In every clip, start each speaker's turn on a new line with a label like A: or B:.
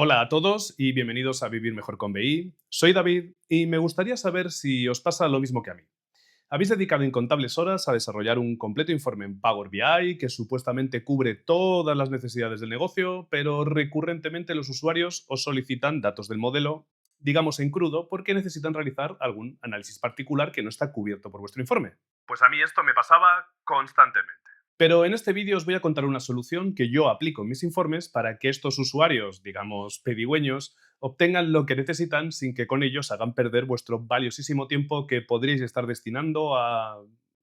A: Hola a todos y bienvenidos a Vivir Mejor con BI. Soy David y me gustaría saber si os pasa lo mismo que a mí. Habéis dedicado incontables horas a desarrollar un completo informe en Power BI que supuestamente cubre todas las necesidades del negocio, pero recurrentemente los usuarios os solicitan datos del modelo, digamos en crudo, porque necesitan realizar algún análisis particular que no está cubierto por vuestro informe. Pues a mí esto me pasaba constantemente. Pero en este vídeo os voy a contar una solución que yo aplico en mis informes para que estos usuarios, digamos, pedigüeños, obtengan lo que necesitan sin que con ellos hagan perder vuestro valiosísimo tiempo que podríais estar destinando a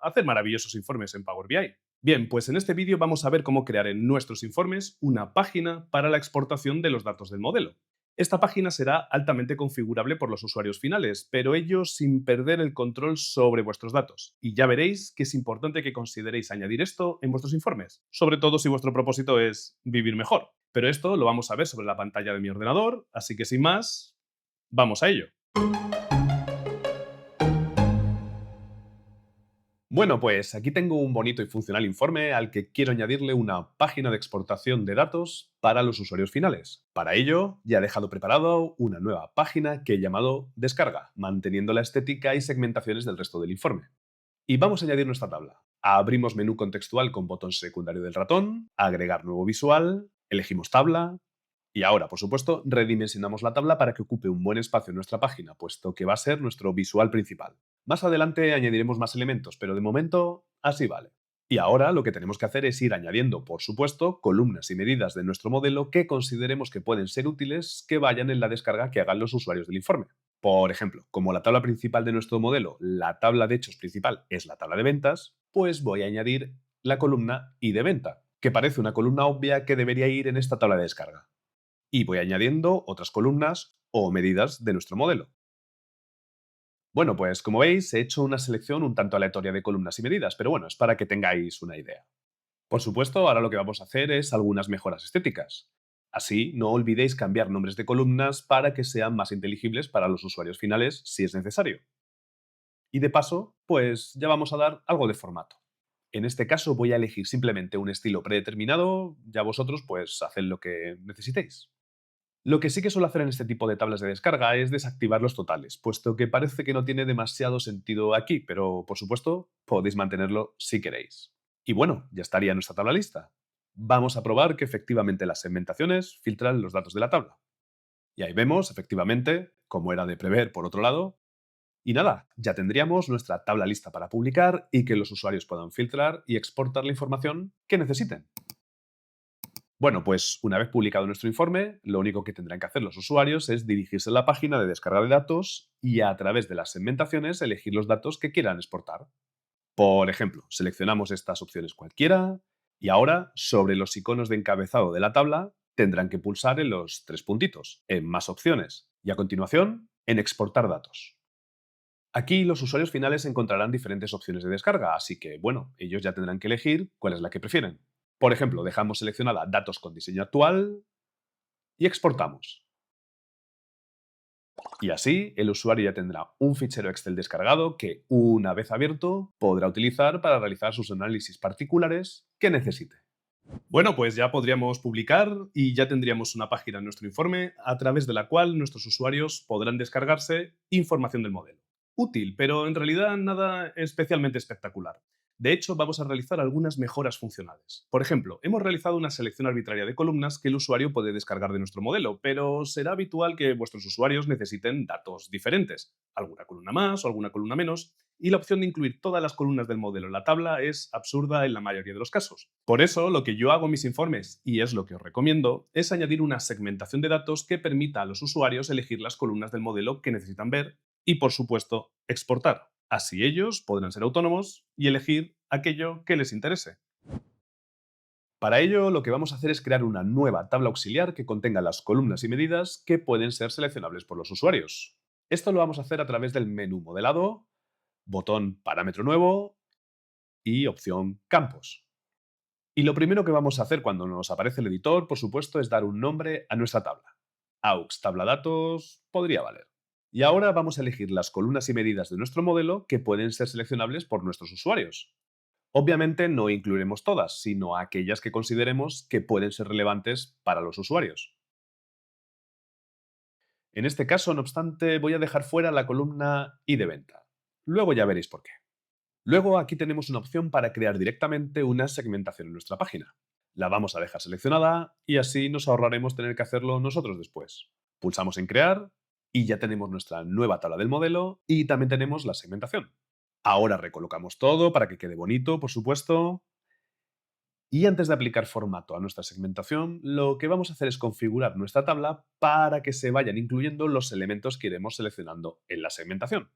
A: hacer maravillosos informes en Power BI. Bien, pues en este vídeo vamos a ver cómo crear en nuestros informes una página para la exportación de los datos del modelo. Esta página será altamente configurable por los usuarios finales, pero ellos sin perder el control sobre vuestros datos. Y ya veréis que es importante que consideréis añadir esto en vuestros informes, sobre todo si vuestro propósito es vivir mejor. Pero esto lo vamos a ver sobre la pantalla de mi ordenador, así que sin más, vamos a ello. Bueno, pues aquí tengo un bonito y funcional informe al que quiero añadirle una página de exportación de datos para los usuarios finales. Para ello, ya he dejado preparado una nueva página que he llamado Descarga, manteniendo la estética y segmentaciones del resto del informe. Y vamos a añadir nuestra tabla. Abrimos menú contextual con botón secundario del ratón, agregar nuevo visual, elegimos tabla, y ahora, por supuesto, redimensionamos la tabla para que ocupe un buen espacio en nuestra página, puesto que va a ser nuestro visual principal. Más adelante añadiremos más elementos, pero de momento así vale. Y ahora lo que tenemos que hacer es ir añadiendo, por supuesto, columnas y medidas de nuestro modelo que consideremos que pueden ser útiles que vayan en la descarga que hagan los usuarios del informe. Por ejemplo, como la tabla principal de nuestro modelo, la tabla de hechos principal es la tabla de ventas, pues voy a añadir la columna I de venta, que parece una columna obvia que debería ir en esta tabla de descarga, y voy añadiendo otras columnas o medidas de nuestro modelo. Bueno, pues como veis, he hecho una selección un tanto aleatoria de columnas y medidas, pero bueno, es para que tengáis una idea. Por supuesto, ahora lo que vamos a hacer es algunas mejoras estéticas. Así, no olvidéis cambiar nombres de columnas para que sean más inteligibles para los usuarios finales si es necesario. Y de paso, pues ya vamos a dar algo de formato. En este caso voy a elegir simplemente un estilo predeterminado, ya vosotros pues haced lo que necesitéis. Lo que sí que suelo hacer en este tipo de tablas de descarga es desactivar los totales, puesto que parece que no tiene demasiado sentido aquí, pero por supuesto podéis mantenerlo si queréis. Y bueno, ya estaría nuestra tabla lista. Vamos a probar que efectivamente las segmentaciones filtran los datos de la tabla. Y ahí vemos, efectivamente, como era de prever por otro lado. Y nada, ya tendríamos nuestra tabla lista para publicar y que los usuarios puedan filtrar y exportar la información que necesiten. Bueno, pues una vez publicado nuestro informe, lo único que tendrán que hacer los usuarios es dirigirse a la página de descarga de datos y a través de las segmentaciones elegir los datos que quieran exportar. Por ejemplo, seleccionamos estas opciones cualquiera y ahora sobre los iconos de encabezado de la tabla tendrán que pulsar en los tres puntitos, en más opciones y a continuación en exportar datos. Aquí los usuarios finales encontrarán diferentes opciones de descarga, así que, bueno, ellos ya tendrán que elegir cuál es la que prefieren. Por ejemplo, dejamos seleccionada datos con diseño actual y exportamos. Y así, el usuario ya tendrá un fichero Excel descargado que, una vez abierto, podrá utilizar para realizar sus análisis particulares que necesite. Bueno, pues ya podríamos publicar y ya tendríamos una página en nuestro informe a través de la cual nuestros usuarios podrán descargarse información del modelo. Útil, pero en realidad nada especialmente espectacular. De hecho, vamos a realizar algunas mejoras funcionales. Por ejemplo, hemos realizado una selección arbitraria de columnas que el usuario puede descargar de nuestro modelo, pero será habitual que vuestros usuarios necesiten datos diferentes, alguna columna más o alguna columna menos, y la opción de incluir todas las columnas del modelo en la tabla es absurda en la mayoría de los casos. Por eso, lo que yo hago en mis informes, y es lo que os recomiendo, es añadir una segmentación de datos que permita a los usuarios elegir las columnas del modelo que necesitan ver y, por supuesto, exportar. Así ellos podrán ser autónomos y elegir aquello que les interese. Para ello, lo que vamos a hacer es crear una nueva tabla auxiliar que contenga las columnas y medidas que pueden ser seleccionables por los usuarios. Esto lo vamos a hacer a través del menú Modelado, botón Parámetro nuevo y opción Campos. Y lo primero que vamos a hacer cuando nos aparece el editor, por supuesto, es dar un nombre a nuestra tabla. Aux tabla datos podría valer. Y ahora vamos a elegir las columnas y medidas de nuestro modelo que pueden ser seleccionables por nuestros usuarios. Obviamente no incluiremos todas, sino aquellas que consideremos que pueden ser relevantes para los usuarios. En este caso, no obstante, voy a dejar fuera la columna y de venta. Luego ya veréis por qué. Luego aquí tenemos una opción para crear directamente una segmentación en nuestra página. La vamos a dejar seleccionada y así nos ahorraremos tener que hacerlo nosotros después. Pulsamos en crear y ya tenemos nuestra nueva tabla del modelo y también tenemos la segmentación. Ahora recolocamos todo para que quede bonito, por supuesto. Y antes de aplicar formato a nuestra segmentación, lo que vamos a hacer es configurar nuestra tabla para que se vayan incluyendo los elementos que iremos seleccionando en la segmentación.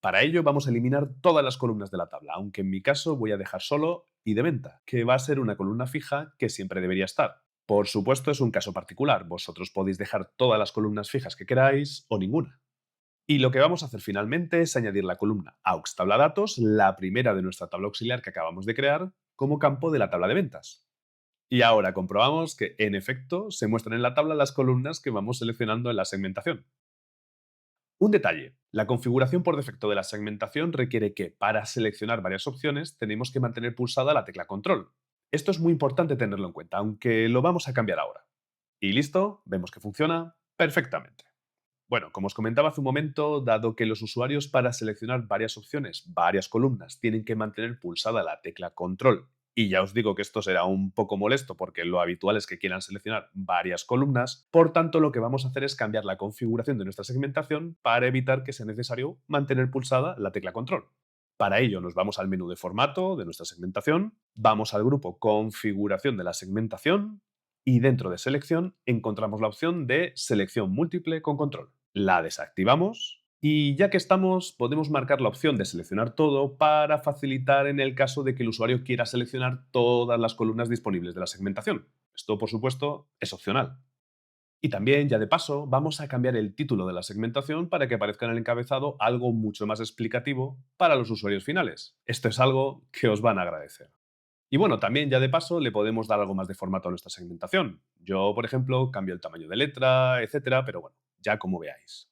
A: Para ello vamos a eliminar todas las columnas de la tabla, aunque en mi caso voy a dejar solo y de venta, que va a ser una columna fija que siempre debería estar. Por supuesto es un caso particular, vosotros podéis dejar todas las columnas fijas que queráis o ninguna. Y lo que vamos a hacer finalmente es añadir la columna AUX tabla datos, la primera de nuestra tabla auxiliar que acabamos de crear, como campo de la tabla de ventas. Y ahora comprobamos que, en efecto, se muestran en la tabla las columnas que vamos seleccionando en la segmentación. Un detalle, la configuración por defecto de la segmentación requiere que, para seleccionar varias opciones, tenemos que mantener pulsada la tecla control. Esto es muy importante tenerlo en cuenta, aunque lo vamos a cambiar ahora. Y listo, vemos que funciona perfectamente. Bueno, como os comentaba hace un momento, dado que los usuarios para seleccionar varias opciones, varias columnas, tienen que mantener pulsada la tecla control, y ya os digo que esto será un poco molesto porque lo habitual es que quieran seleccionar varias columnas, por tanto lo que vamos a hacer es cambiar la configuración de nuestra segmentación para evitar que sea necesario mantener pulsada la tecla control. Para ello nos vamos al menú de formato de nuestra segmentación, vamos al grupo configuración de la segmentación y dentro de selección encontramos la opción de selección múltiple con control. La desactivamos y ya que estamos podemos marcar la opción de seleccionar todo para facilitar en el caso de que el usuario quiera seleccionar todas las columnas disponibles de la segmentación. Esto por supuesto es opcional. Y también, ya de paso, vamos a cambiar el título de la segmentación para que aparezca en el encabezado algo mucho más explicativo para los usuarios finales. Esto es algo que os van a agradecer. Y bueno, también ya de paso le podemos dar algo más de formato a nuestra segmentación. Yo, por ejemplo, cambio el tamaño de letra, etcétera, pero bueno, ya como veáis.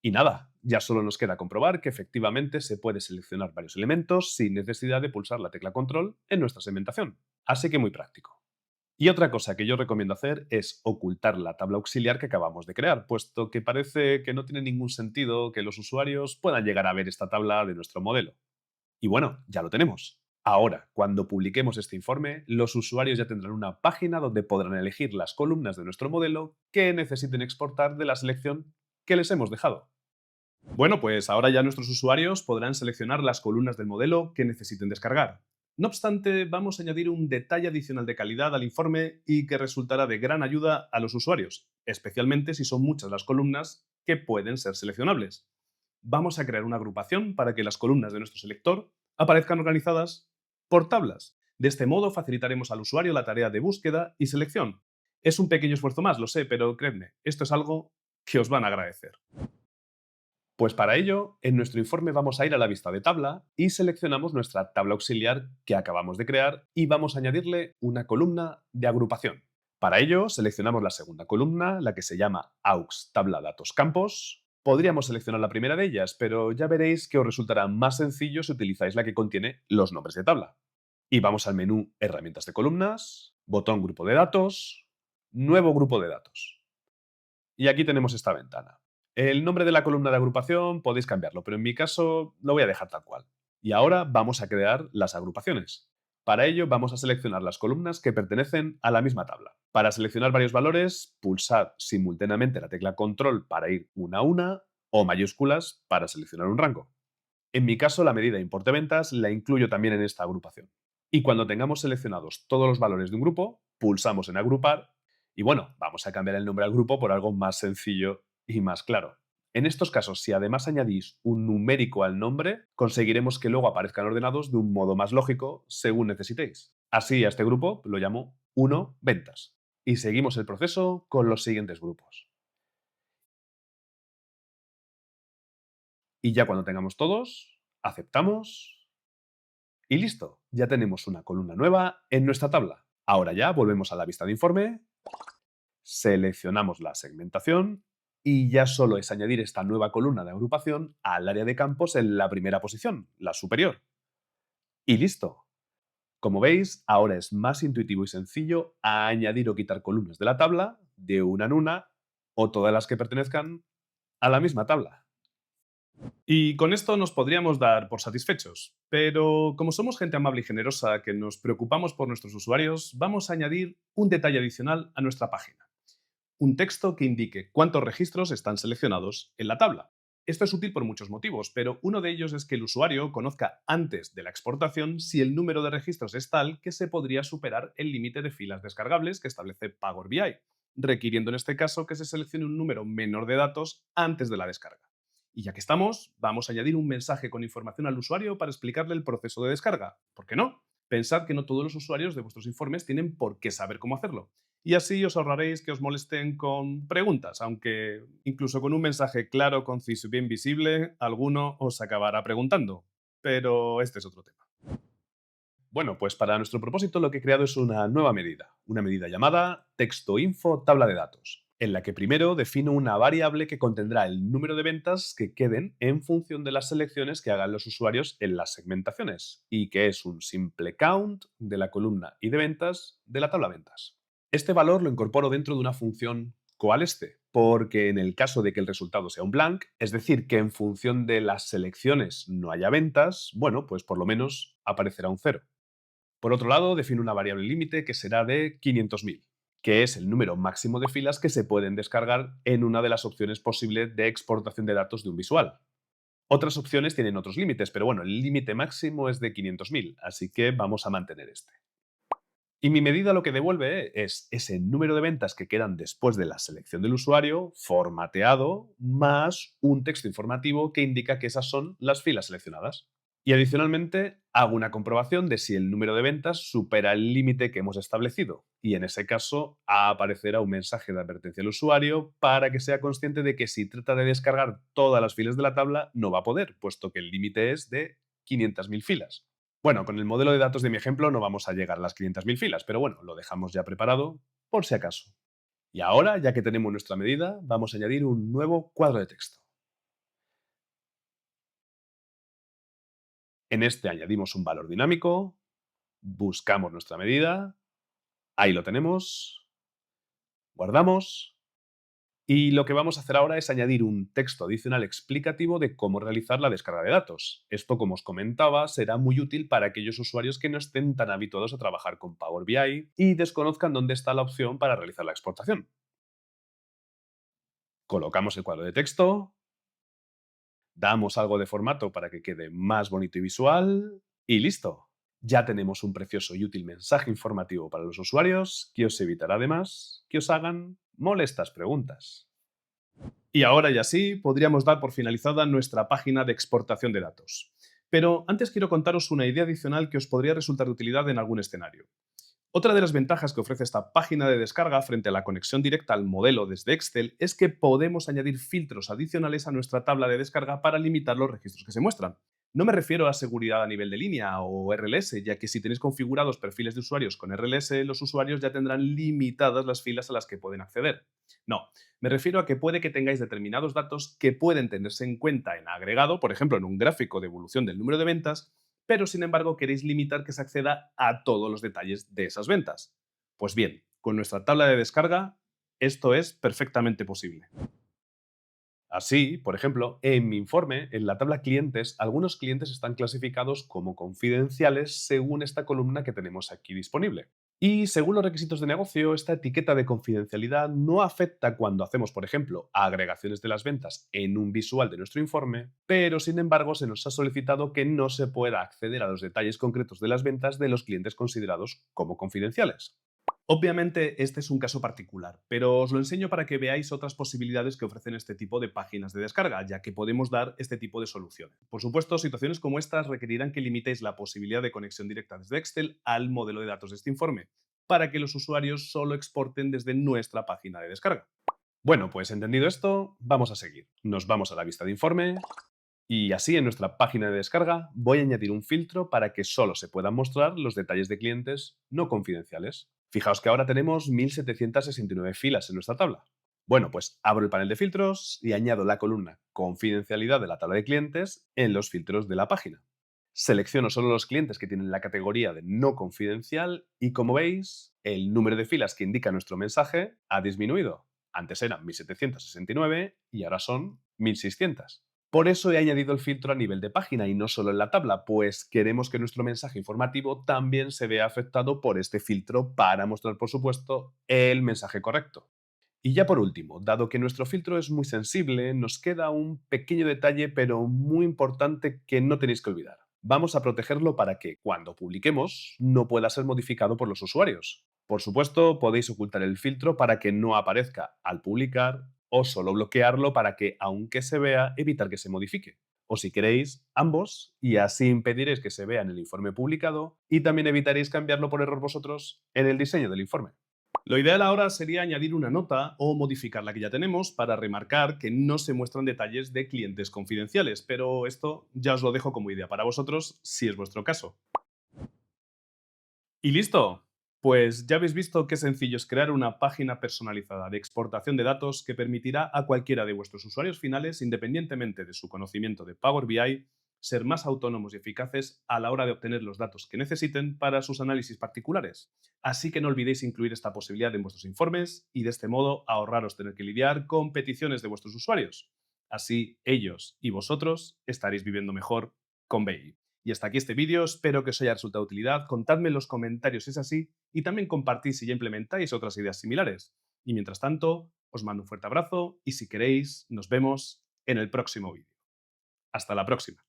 A: Y nada, ya solo nos queda comprobar que efectivamente se puede seleccionar varios elementos sin necesidad de pulsar la tecla control en nuestra segmentación. Así que muy práctico. Y otra cosa que yo recomiendo hacer es ocultar la tabla auxiliar que acabamos de crear, puesto que parece que no tiene ningún sentido que los usuarios puedan llegar a ver esta tabla de nuestro modelo. Y bueno, ya lo tenemos. Ahora, cuando publiquemos este informe, los usuarios ya tendrán una página donde podrán elegir las columnas de nuestro modelo que necesiten exportar de la selección que les hemos dejado. Bueno, pues ahora ya nuestros usuarios podrán seleccionar las columnas del modelo que necesiten descargar. No obstante, vamos a añadir un detalle adicional de calidad al informe y que resultará de gran ayuda a los usuarios, especialmente si son muchas las columnas que pueden ser seleccionables. Vamos a crear una agrupación para que las columnas de nuestro selector aparezcan organizadas por tablas. De este modo facilitaremos al usuario la tarea de búsqueda y selección. Es un pequeño esfuerzo más, lo sé, pero creedme, esto es algo que os van a agradecer. Pues para ello, en nuestro informe vamos a ir a la vista de tabla y seleccionamos nuestra tabla auxiliar que acabamos de crear y vamos a añadirle una columna de agrupación. Para ello, seleccionamos la segunda columna, la que se llama AUX tabla datos campos. Podríamos seleccionar la primera de ellas, pero ya veréis que os resultará más sencillo si utilizáis la que contiene los nombres de tabla. Y vamos al menú Herramientas de columnas, botón Grupo de datos, Nuevo grupo de datos. Y aquí tenemos esta ventana. El nombre de la columna de agrupación podéis cambiarlo, pero en mi caso lo voy a dejar tal cual. Y ahora vamos a crear las agrupaciones. Para ello vamos a seleccionar las columnas que pertenecen a la misma tabla. Para seleccionar varios valores, pulsad simultáneamente la tecla control para ir una a una o mayúsculas para seleccionar un rango. En mi caso, la medida importe ventas la incluyo también en esta agrupación. Y cuando tengamos seleccionados todos los valores de un grupo, pulsamos en agrupar y bueno, vamos a cambiar el nombre al grupo por algo más sencillo y más claro. En estos casos, si además añadís un numérico al nombre, conseguiremos que luego aparezcan ordenados de un modo más lógico según necesitéis. Así a este grupo lo llamo 1 ventas. Y seguimos el proceso con los siguientes grupos. Y ya cuando tengamos todos, aceptamos y listo. Ya tenemos una columna nueva en nuestra tabla. Ahora ya volvemos a la vista de informe, seleccionamos la segmentación y ya solo es añadir esta nueva columna de agrupación al área de campos en la primera posición, la superior. Y listo. Como veis, ahora es más intuitivo y sencillo añadir o quitar columnas de la tabla de una en una o todas las que pertenezcan a la misma tabla. Y con esto nos podríamos dar por satisfechos, pero como somos gente amable y generosa que nos preocupamos por nuestros usuarios, vamos a añadir un detalle adicional a nuestra página. Un texto que indique cuántos registros están seleccionados en la tabla. Esto es útil por muchos motivos, pero uno de ellos es que el usuario conozca antes de la exportación si el número de registros es tal que se podría superar el límite de filas descargables que establece Power BI, requiriendo en este caso que se seleccione un número menor de datos antes de la descarga. Y ya que estamos, vamos a añadir un mensaje con información al usuario para explicarle el proceso de descarga. ¿Por qué no? Pensad que no todos los usuarios de vuestros informes tienen por qué saber cómo hacerlo. Y así os ahorraréis que os molesten con preguntas, aunque incluso con un mensaje claro, conciso y bien visible, alguno os acabará preguntando. Pero este es otro tema. Bueno, pues para nuestro propósito lo que he creado es una medida llamada texto info tabla de datos, en la que primero defino una variable que contendrá el número de ventas que queden en función de las selecciones que hagan los usuarios en las segmentaciones, y que es un simple count de la columna y de ventas de la tabla ventas. Este valor lo incorporo dentro de una función coalesce, porque en el caso de que el resultado sea un blank, es decir, que en función de las selecciones no haya ventas, bueno, pues por lo menos aparecerá un cero. Por otro lado, defino una variable límite que será de 500.000, que es el número máximo de filas que se pueden descargar en una de las opciones posibles de exportación de datos de un visual. Otras opciones tienen otros límites, pero bueno, el límite máximo es de 500.000, así que vamos a mantener este. Y mi medida lo que devuelve es ese número de ventas que quedan después de la selección del usuario, formateado, más un texto informativo que indica que esas son las filas seleccionadas. Y adicionalmente hago una comprobación de si el número de ventas supera el límite que hemos establecido. Y en ese caso aparecerá un mensaje de advertencia al usuario para que sea consciente de que si trata de descargar todas las filas de la tabla no va a poder, puesto que el límite es de 500.000 filas. Bueno, con el modelo de datos de mi ejemplo no vamos a llegar a las 500.000 filas, pero bueno, lo dejamos ya preparado por si acaso. Y ahora, ya que tenemos nuestra medida, vamos a añadir un nuevo cuadro de texto. En este añadimos un valor dinámico, buscamos nuestra medida, ahí lo tenemos, guardamos. Y lo que vamos a hacer ahora es añadir un texto adicional explicativo de cómo realizar la descarga de datos. Esto, como os comentaba, será muy útil para aquellos usuarios que no estén tan habituados a trabajar con Power BI y desconozcan dónde está la opción para realizar la exportación. Colocamos el cuadro de texto, damos algo de formato para que quede más bonito y visual y listo. Ya tenemos un precioso y útil mensaje informativo para los usuarios que os evitará además que os hagan molestas preguntas. Y ahora ya sí, podríamos dar por finalizada nuestra página de exportación de datos. Pero antes quiero contaros una idea adicional que os podría resultar de utilidad en algún escenario. Otra de las ventajas que ofrece esta página de descarga frente a la conexión directa al modelo desde Excel es que podemos añadir filtros adicionales a nuestra tabla de descarga para limitar los registros que se muestran. No me refiero a seguridad a nivel de línea o RLS, ya que si tenéis configurados perfiles de usuarios con RLS, los usuarios ya tendrán limitadas las filas a las que pueden acceder. No, me refiero a que puede que tengáis determinados datos que pueden tenerse en cuenta en agregado, por ejemplo, en un gráfico de evolución del número de ventas, pero sin embargo queréis limitar que se acceda a todos los detalles de esas ventas. Pues bien, con nuestra tabla de descarga, esto es perfectamente posible. Así, por ejemplo, en mi informe, en la tabla clientes, algunos clientes están clasificados como confidenciales según esta columna que tenemos aquí disponible. Y según los requisitos de negocio, esta etiqueta de confidencialidad no afecta cuando hacemos, por ejemplo, agregaciones de las ventas en un visual de nuestro informe, pero sin embargo se nos ha solicitado que no se pueda acceder a los detalles concretos de las ventas de los clientes considerados como confidenciales. Obviamente, este es un caso particular, pero os lo enseño para que veáis otras posibilidades que ofrecen este tipo de páginas de descarga, ya que podemos dar este tipo de soluciones. Por supuesto, situaciones como estas requerirán que limitéis la posibilidad de conexión directa desde Excel al modelo de datos de este informe, para que los usuarios solo exporten desde nuestra página de descarga. Bueno, pues entendido esto, vamos a seguir. Nos vamos a la vista de informe y así en nuestra página de descarga voy a añadir un filtro para que solo se puedan mostrar los detalles de clientes no confidenciales. Fijaos que ahora tenemos 1.769 filas en nuestra tabla. Bueno, pues abro el panel de filtros y añado la columna confidencialidad de la tabla de clientes en los filtros de la página. Selecciono solo los clientes que tienen la categoría de no confidencial y como veis, el número de filas que indica nuestro mensaje ha disminuido. Antes eran 1.769 y ahora son 1600. Por eso he añadido el filtro a nivel de página y no solo en la tabla, pues queremos que nuestro mensaje informativo también se vea afectado por este filtro para mostrar, por supuesto, el mensaje correcto. Y ya por último, dado que nuestro filtro es muy sensible, nos queda un pequeño detalle pero muy importante que no tenéis que olvidar. Vamos a protegerlo para que, cuando publiquemos, no pueda ser modificado por los usuarios. Por supuesto, podéis ocultar el filtro para que no aparezca al publicar o solo bloquearlo para que, aunque se vea, evitar que se modifique. O si queréis, ambos, y así impediréis que se vea en el informe publicado y también evitaréis cambiarlo por error vosotros en el diseño del informe. Lo ideal ahora sería añadir una nota o modificar la que ya tenemos para remarcar que no se muestran detalles de clientes confidenciales, pero esto ya os lo dejo como idea para vosotros si es vuestro caso. Y listo. Pues ya habéis visto qué sencillo es crear una página personalizada de exportación de datos que permitirá a cualquiera de vuestros usuarios finales, independientemente de su conocimiento de Power BI, ser más autónomos y eficaces a la hora de obtener los datos que necesiten para sus análisis particulares. Así que no olvidéis incluir esta posibilidad en vuestros informes y de este modo ahorraros tener que lidiar con peticiones de vuestros usuarios. Así ellos y vosotros estaréis viviendo mejor con BI. Y hasta aquí este vídeo, espero que os haya resultado de utilidad, contadme en los comentarios si es así y también compartid si ya implementáis otras ideas similares. Y mientras tanto, os mando un fuerte abrazo y si queréis, nos vemos en el próximo vídeo. Hasta la próxima.